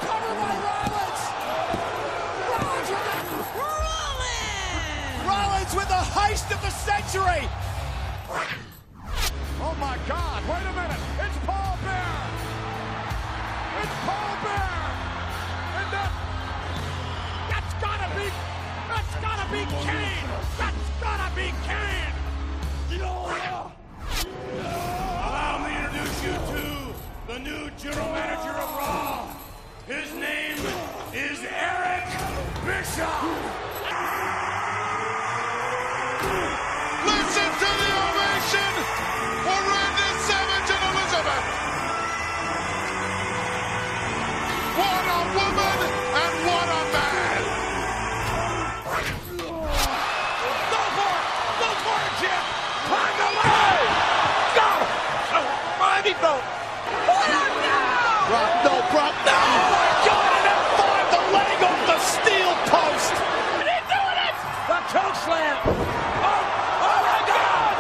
Cover by Rollins! Rollins with the heist of the century! Oh my God, wait a minute, it's Paul Bear! It's Paul Bear! And that's gotta be Kane! That's gotta be Kane! Allow me to introduce you to the new general manager of Raw. His name is Eric Bischoff. Listen to the ovation for Randy Savage and Elizabeth! What a woman and what a man! Go for it, Jim! Climb the ladder! Go! Mighty boat! Brock, no! Oh my God, and F5, the leg off the steel post! And he's doing it! The choke slam! Oh my God!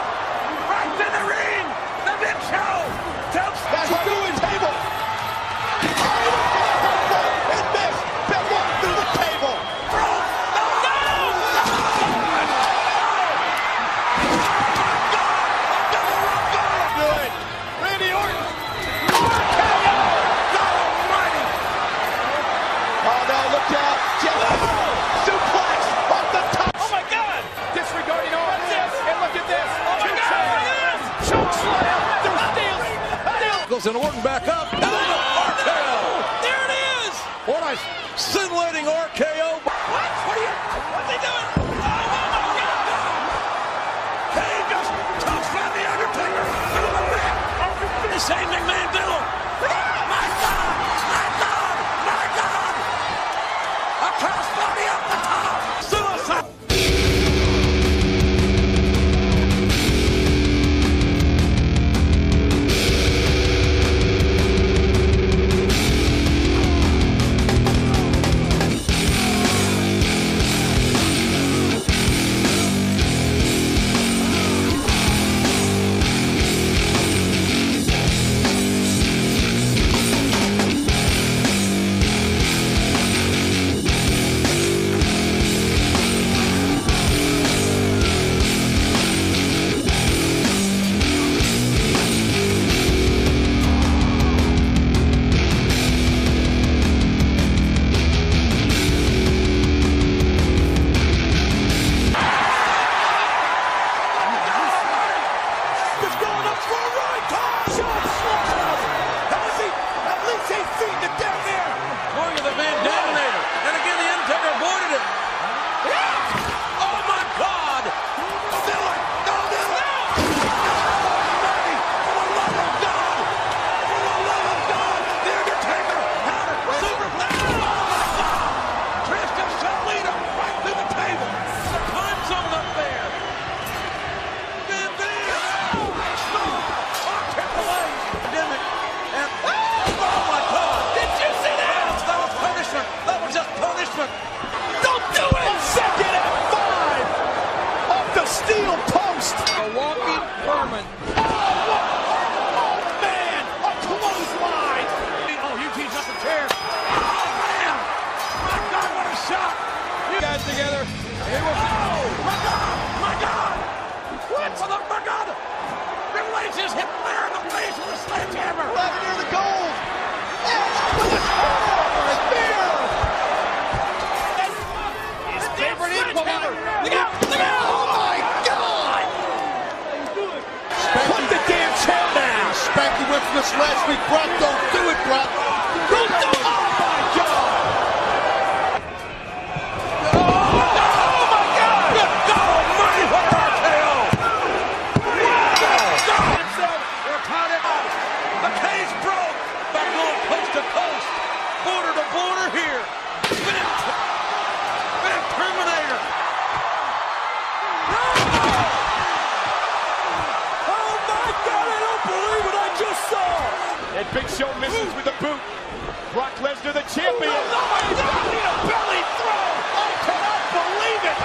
Right to the ring! The big show! Choke slam! That's what doing table! It missed! Big one through the table! Good! Randy Orton! Oh no, look out! Suplex off the top! Oh my God! Disregarding all of this, and look at this! Oh my God! Choke slam through steel! Goes and Orton back up. And then the RKO. There it is! What a scintillating RKO. What's he doing? Oh my God! Kane just choke slam the Undertaker through the back! The same McMahon do! My God! My God! My God! A crossbody up the top! Suicide! Steel post! A walking Furman. Oh man! A clothesline! Oh, Eugene's up the chair. Oh, man! My God, what a shot! You guys together. Here we go. Oh, my God! My God! What for the my God? Triple H is hit Flair in the face with a sledgehammer. Left near the gold! Edge with a spear! His favorite equalizer. Look out! Look out! Oh my God! Put the damn chair down! Spanky went for this last week. Brock, don't do it, Brock! Don't do it! Oh my God! Oh my God! Good God Almighty! What an RKO! They're tied up. The cage broke. Back going coast to coast, border to border here. Spin Terminator. Oh my God! I don't believe what I just saw! And Big Show misses with the boot. Brock Lesnar, the champion. Oh my God! A belly throw! I cannot believe it!